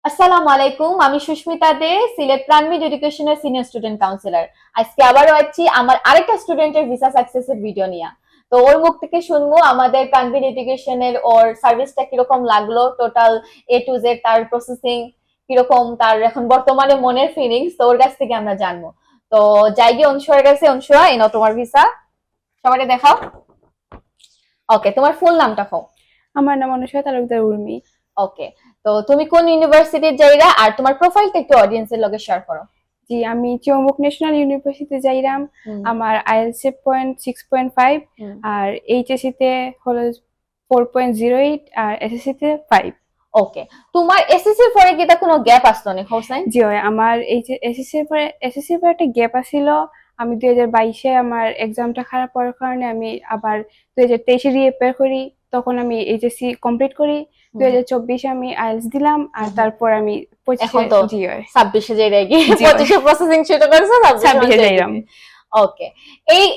আসসালামু আলাইকুম, আমি সুস্মিতা দে, সিলেট প্রাণবিদ এডুকেশনের সিনিয়র স্টুডেন্ট কাউন্সিলর। আজকে আবারও আছি আমার আরেকটা স্টুডেন্টের ভিসা সাকসেসের ভিডিও নিয়ে। তো ওর মুখ থেকে শুনবো আমাদের প্রাণবিদ এডুকেশনের ওর সার্ভিসটা কিরকম লাগলো, টোটাল এ টু জেড তার প্রসেসিং কিরকম, তার এখন বর্তমানে মনের ফিলিংস, তো ওর কাছ থেকে আমরা জানবো। তো যাই গিয়ে অনসুয়ার কাছে। অনসুয়া, এই নাও তোমার ভিসা, সবাইকে দেখাও। ওকে, তোমার ফুল নামটা কও। আমার নাম অনুষা তালুকদার উর্মি। ওকে, তো তুমি কোন ইউনিভার্সিটির যাইরা, আর তোমার প্রোফাইলটা একটু অডিয়েন্সের লগে শেয়ার করো। জি, আমি চৌমুক ন্যাশনাল ইউনিভার্সিটি যাইরাম। আমার আইএলটিএস পয়েন্ট 6.5, আর এইচএসসি তে হলো 4.08, আর এসএসসি তে 5। ওকে, তোমার এসএসসি পরে কি তা কোনো গ্যাপ আসতো না হোসেন? জি হয়, আমার এই যে এসএসসি পরে একটা গ্যাপ আছিল। আমি 2022-এ আমার এক্সামটা খারাপ হওয়ার কারণে আমি আবার 2023-এ রিঅ্যাপিয়ার করি। তখন আমি এইচএসসি কমপ্লিট করি। 2024-এ আমি আইএলটিএস দিলাম, আর তারপর আমি 25-এ জি হয় 26-এ যাই রেগি 25-এ প্রসেসিং শুরু করছো, 26-এ যাইলাম। ওকে,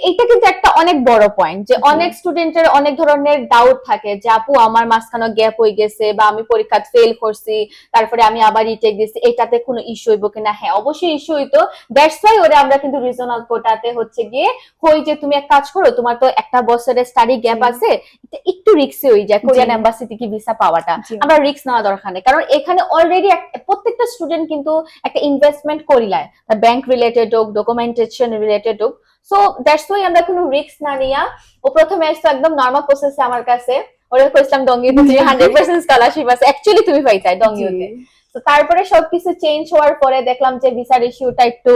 এইটা কিন্তু একটা অনেক বড় পয়েন্ট যে অনেক স্টুডেন্টের অনেক ধরনের ডাউট থাকে যে আপু আমার মাঝখানে গ্যাপ হয়ে গেছে, বা আমি পরীক্ষা ফেল করছি, তারপরে আমি আবার রিটেক দিছি, এটাতে কোনো ইস্যু হইব কিনা। হ্যাঁ, অবশ্যই ইস্যু হইতো। দ্যাটস ওয়াই ওরে আমরা কিন্তু রিজনাল কোটাতে হচ্ছে গিয়ে হই যে তুমি এক কাজ করো, তোমার তো একটা বছরের স্টাডি গ্যাপ আছে, এটা একটু রিস্কি হয়ে যায় কোরিয়ান এম্বাসি থেকে ভিসা পাওয়াটা। আমরা রিস্ক নেওয়া দরকার নেই, কারণ এখানে অলরেডি প্রত্যেকটা স্টুডেন্ট কিন্তু একটা ইনভেস্টমেন্ট করিলায়, ব্যাংক রিলেটেড হোক, ডকুমেন্টেশন রিলেটেড হোক। সো দ্যাটস ওয়াই আমরা কোনো রিস্ক না নিয়া, ও প্রথমে আসতো একদম নরমাল প্রসেসে আমার কাছে। ওরা কইছিলাম ডঙ্গিতে যে 100% স্কলারশিপ আছে, অ্যাকচুয়ালি তুমি পাইতাই ডঙ্গিতে। তো তারপরে সবকিছু চেঞ্জ হওয়ার পরে দেখলাম যে ভিসার ইস্যুটা একটু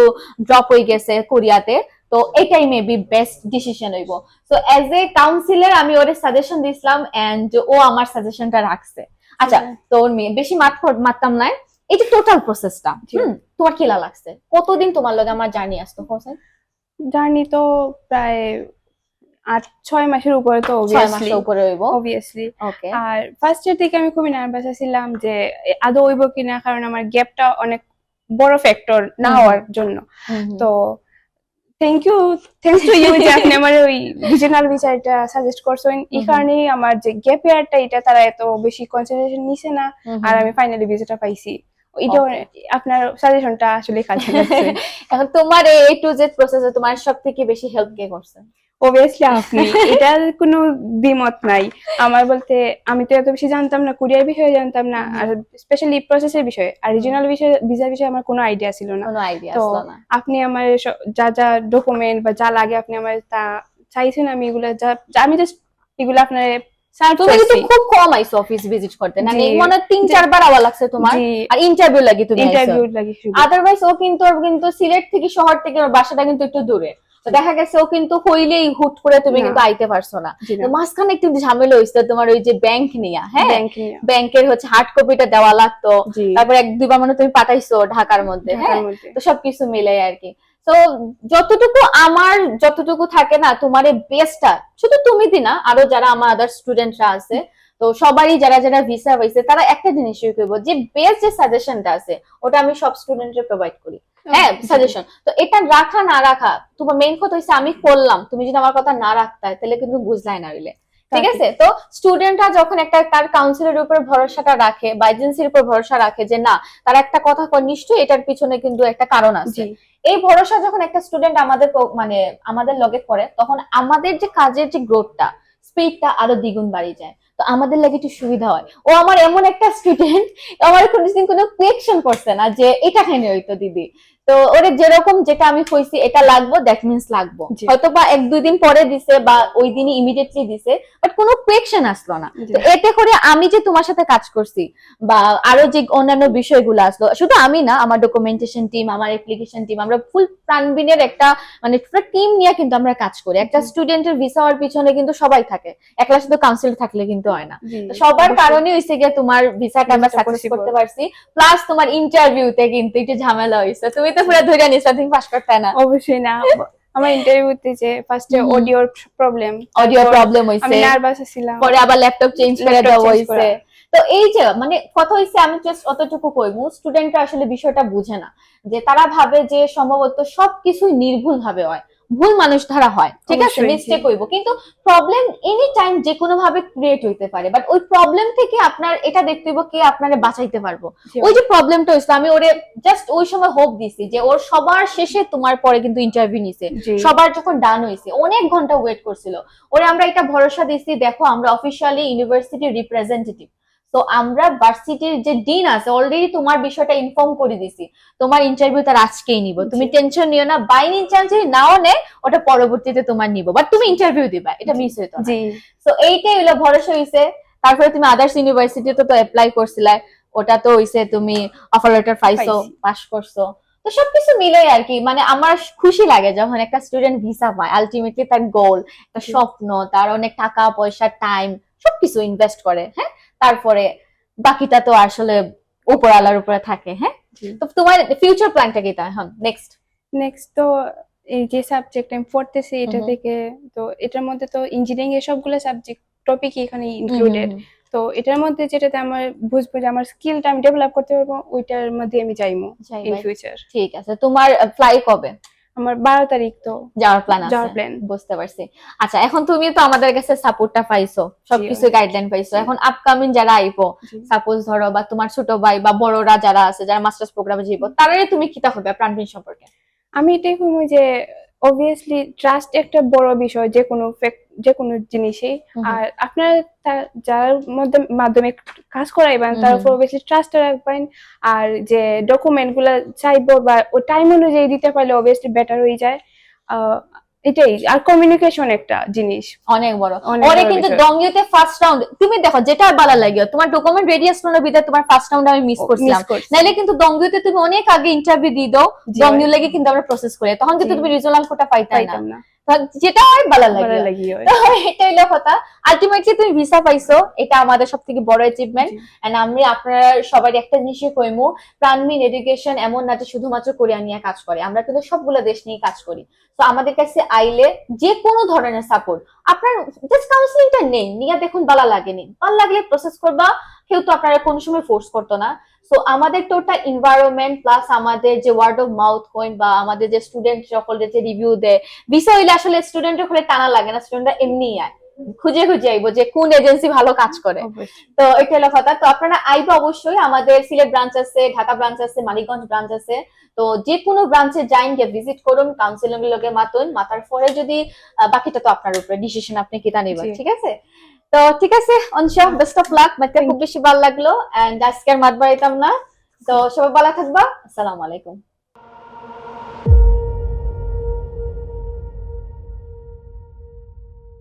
ড্রপ হয়ে গেছে কোরিয়াতে। তো এটাই মেবি বেস্ট ডিসিশন হইব। সো অ্যাজ এ কাউন্সিলর আমি ওরে সাজেশন দিছিলাম, এন্ড ও আমার সাজেশনটা রাখছে। আচ্ছা, তো ওর মেয়ে বেশি মারতাম না। এই যে টোটাল প্রসেসটা তোমার কি লাগছে? কতদিন তোমার লগে আমার জার্নি আসতো হোসেন? জার্নি তো প্রায় 8-6 মাসের উপরে, তো 6 মাসের উপরে হইব অবভিয়াসলি। ওকে, আর ফার্স্ট ইয়ার থেকে আমি খুবই নার্ভাস ছিলাম যে আদৌ হইব কিনা, কারণ আমার গ্যাপটা অনেক বড় ফ্যাক্টর না হওয়ার জন্য। তো থ্যাঙ্কস টু ইউ যে আপনি আমার ওই রিজনাল ভিসাটা সাজেস্ট করছেন। এই কারণেই আমার যে গ্যাপ ইয়ারটা, এটা তারা এত বেশি কনসিডারেশন নিছে না, আর আমি ফাইনালি ভিসাটা পাইছি। এটা আপনার সাজেশনটা আসলে কাজে লাগছে। এখন তোমার এ টু জেড প্রসেসে তোমার সবথেকে বেশি হেল্প কে করছে? অবভিয়াসলি আপনি, এটার কোনো দ্বিমত নাই। আমার বলতে, আমি তো এত বেশি জানতাম না, কোরিয়ার বিষয়ে জানতাম না, আর স্পেশালি প্রসেসের বিষয়ে, আর রিজিওনাল বিষয়ে, ভিসার বিষয়ে আমার কোনো আইডিয়া ছিল না। তো আপনি আমার যা যা ডকুমেন্ট বা যা লাগে আপনি আমার তা চাইছেন, আমি এগুলা আমি জাস্ট এগুলো আপনার। তুমি কিন্তু খুব কম আইছো অফিস ভিজিট করতে, না মানে 3-4 বার আওয়া লাগছে তোমার, আর ইন্টারভিউ লাগি তুমি আইছো। আদারওয়াইজ ও কিন্তু সিলেট থেকে, শহর থেকে ওর বাসাটা কিন্তু একটু দূরে। তো দেখা গেছে ও কিন্তু কইলেই হুট করে তুমি কিন্তু আইতে পারছো না। তো মাঝখানে একটু ঝামেলা হইছে তোমার ওই যে ব্যাংক নিয়া। হ্যাঁ, ব্যাংকের হচ্ছে হার্ড কপিটা দেওয়া লাগতো, তারপর 1-2 বার মানে তুমি পাঠাইছো ঢাকার মধ্যে। হ্যাঁ, তো সবকিছু মিলাই আর কি। তো যতটুকু থাকে না তোমার এই বেস্টটা শুধু তুমি দিনা, আরো যারা আমার আদার স্টুডেন্টরা আছে, তো সবারই যারা যারা ভিসা পাইছে তারা একটা জিনিসই করবো যে বেস্ট যে সাজেশনটা আছে ওটা আমি সব স্টুডেন্টরে প্রোভাইড করি। হ্যাঁ, সাজেশন তো এটা রাখা না রাখা তোমার মেইন কথা হচ্ছে আমি করলাম, তুমি যদি আমার কথা না রাখতাই তাহলে কিন্তু বুঝলাই না হইলে। ঠিক আছে, তো স্টুডেন্টরা যখন একটা তার কাউন্সিলের উপর ভরসাটা রাখে বা এজেন্সির উপর ভরসা রাখে যে না তারা একটা কথা কয়, নিশ্চয়ই এটার পিছনে কিন্তু একটা কারণ আছে। এই ভরসা যখন একটা স্টুডেন্ট মানে আমাদের লগে করে, তখন আমাদের যে কাজের যে গ্রোথটা, স্পিডটা আরো দ্বিগুণ বাড়ি যায়। তো আমাদের লাগে একটু সুবিধা হয়। ও আমার এমন একটা স্টুডেন্ট, আমার কোনোদিন কোনো কোয়েকশন করছে না যে এটা কেন হইতো দিদি। তো ওরে যেরকম যেটা আমি কইছি এটা লাগবো, দ্যাট মিন্স লাগবো। হয়তো বা 1-2 দিন পরে দিছে বা ওই দিনই ইমিডিয়েটলি দিছে, বাট কোনো কোয়েকশন আসলো না। তো এতে করে আমি যে তোমার সাথে কাজ করছি বা আরো যে অন্যান্য বিষয়গুলো আসলো, শুধু আমি না, আমার ডকুমেন্টেশন টিম, আমার অ্যাপ্লিকেশন টিম, আমরা ফুল প্রাণবিনের একটা মানে পুরো টিম নিয়ে কিন্তু আমরা কাজ করি। একটা স্টুডেন্টের ভিসা হওয়ার পিছনে কিন্তু সবাই থাকে, একলা শুধু কাউন্সিল থাকলে কিন্তু হয় না। সবার কারণে হইছে গিয়ে তোমার ভিসাটা আমরা সাকসেস করতে পারছি। প্লাস তোমার ইন্টারভিউতে কিন্তু একটু ঝামেলা হইছে, তুমি তো পুরো ধরে নিছো তুমি পাস করতে না। অবশ্যই না, আমার ইন্টারভিউতে যে ফার্স্টে অডিওর প্রবলেম হইছে, আমি নার্ভাস ছিলাম, পরে আবার ল্যাপটপ চেঞ্জ করে দেওয়া হইছে। তো এই যে মানে কথা হইছে, আমি জাস্ট অতটুকু কইবো, স্টুডেন্টরা আসলে বিষয়টা বুঝে না, যে তারা ভাবে যে সম্ভবত সবকিছু নির্ভুল ভাবে হয়। ভুল মানুষ ধরা হয়, ঠিক আছে, অবশ্যই, মিস্টেক হইব, কিন্তু প্রবলেম এনি টাইম যে কোনো ভাবে ক্রিয়েট হইতে পারে, বাট ওই প্রবলেম থেকে আপনার এটা দেখতে হইব কে আপনারে বাঁচাইতে পারবো। ওই যে প্রবলেমটা হইছে, আমি ওরে জাস্ট ওই সময় হোপ দিছি যে ওর সবার শেষে তোমার পরে কিন্তু ইন্টারভিউ নিছে, সবার যখন ডান হইছে অনেক ঘন্টা ওয়েট করছিল, ওরে আমরা এটা ভরসা দিছি, দেখো আমরা অফিসিয়ালি ইউনিভার্সিটির রিপ্রেজেন্টেটিভ, তো আমরা ভার্সিটির যে ডিন আছে অলরেডি তোমার বিষয়টা ইনফর্ম করে দিছি, তোমার ইন্টারভিউ তার আজকেই নিব, তুমি টেনশন নিও না, বাই এনি চান্স যদি নাও নেয় ওটা পরবর্তীতে তোমার নিব, বাট তুমি ইন্টারভিউ দিবা, এটা মিস হইতো না। তো এইটাই হলো ভরসা হইছে। তারপরে তুমি আদার্স ইউনিভার্সিটিতে তো অ্যাপ্লাই করছিলা, ওটা তো হইছে তুমি অফার লেটার পাইছো, পাস করছো, তো সবকিছু মিলে আর কি, মানে আমার খুশি লাগে যখন একটা স্টুডেন্ট ভিসা পায়, আলটিমেটলি তার গোল, তার স্বপ্ন, তার অনেক টাকা পয়সা টাইম সবকিছু ইনভেস্ট করে, হ্যাঁ, তারপরে বাকিটা তো আসলে উপর আল্লাহর উপরে থাকে। হ্যাঁ, তো তোমার ফিউচার প্ল্যানটা কি তা এখন নেক্সট তো এই যে সাবজেক্ট আমি পড়তেছি এটা থেকে, তো এটার মধ্যে তো ইঞ্জিনিয়ারিং এর সবগুলো সাবজেক্ট টপিকই এখানে ইনক্লুডেড, তো এটার মধ্যে যেটাতে আমার বুঝবো যে আমার স্কিলটা আমি ডেভেলপ করতে পারবো, ওইটার মধ্যে আমি চাইবো ইন ফিউচার। ঠিক আছে, তোমার ফ্লাই কবে? আমার 12 তারিখ তো যাওয়ার প্ল্যান আছে, বুঝতে পারছি। আচ্ছা, এখন তুমি তো আমাদের কাছে সাপোর্টটা পাইছো, সবকিছু গাইডলাইন পাইছো, এখন আপকামিং যারা আইবো, সাপোজ ধরো বা তোমার ছোট ভাই বা বড়রা যারা আছে যারা মাস্টার্স প্রোগ্রামে যাইবো, তারাই তুমি কিতা হবে প্রাণবিন সম্পর্কে? আমি এটাই বলবো যে অবভিয়াসলি ট্রাস্ট একটা বড় বিষয় যে কোনো জিনিসে, আর আপনার যার মধ্যে মাধ্যমে কাজ করাইবেন তার উপর অবভিয়াসলি ট্রাস্ট রাখবেন, আর যে ডকুমেন্ট গুলা চাইবো বা ও টাইম অনুযায়ী দিতে পারলে অবভিয়াসলি বেটার হয়ে যায়। এটাই, আর কমিউনিকেশন একটা জিনিস অনেক বড়। ওরে কিন্তু দঙ্গিতে ফার্স্ট রাউন্ড তুমি দেখো যেটা ভালো লাগে, তোমার ডকুমেন্ট রেডি আসলো না বিদায় তোমার ফার্স্ট রাউন্ড আমি মিস করছিলাম, নাইলে কিন্তু দঙ্গিতে তুমি অনেক আগে ইন্টারভিউ দিয়ে দাও, দঙ্গি লাগে কিন্তু আমরা প্রসেস করে, তখন কিন্তু তুমি রিজনাল কোটা পাইতাই না, যেটা হয় ভালো লাগে। এটা হলো কথা, আলটিমেটলি তুমি ভিসা পাইছো, এটা আমাদের সবথেকে বড় অ্যাচিভমেন্ট। এন্ড আমি আপনারা সবাই একটা জিনিসই কইমু, প্রাণবিন এডুকেশন এমন না যে শুধুমাত্র কোরিয়া নিয়ে কাজ করে, আমরা কিন্তু সবগুলো দেশ নিয়ে কাজ করি। তো আমাদের কাছে আইলে যে কোনো ধরনের সাপোর্ট আপনার, জাস্ট কাউন্সিলিংটা নেন, নিয়ে দেখুন ভালো লাগেনি, ভালো লাগলে প্রসেস করবা, কেউ তো আপনারা কোনো সময় ফোর্স করতো না। সো আমাদের টোটাল এনভায়রনমেন্ট প্লাস আমাদের যে ওয়ার্ড অফ মাউথ কইন বা আমাদের যে স্টুডেন্ট সকলের যে রিভিউ দেয়, বিষয় হইলে আসলে স্টুডেন্টের হলে টানা লাগে না, স্টুডেন্টরা এমনি আয় খুঁজে আইবো যে কোন এজেন্সি ভালো কাজ করে। তো এটা হলো কথা। তো আপনারা আইবো অবশ্যই, আমাদের সিলেট ব্রাঞ্চ আছে, ঢাকা ব্রাঞ্চ আছে, মানিকগঞ্জ ব্রাঞ্চ আছে, তো যে কোনো ব্রাঞ্চে যাইন, গিয়ে ভিজিট করুন, কাউন্সিলিং লগে মাতার পরে যদি বাকিটা তো আপনার উপরে ডিসিশন, আপনি কিটা নেবেন, ঠিক আছে? তো ঠিক আছে অনশা, বেস্ট অফ লাক, মাইতে খুব বেশি ভালো লাগলো, এন্ড আজকে আর মাত বাড়াইতাম না, তো সবাই ভালো থাকবা, আসসালামু আলাইকুম।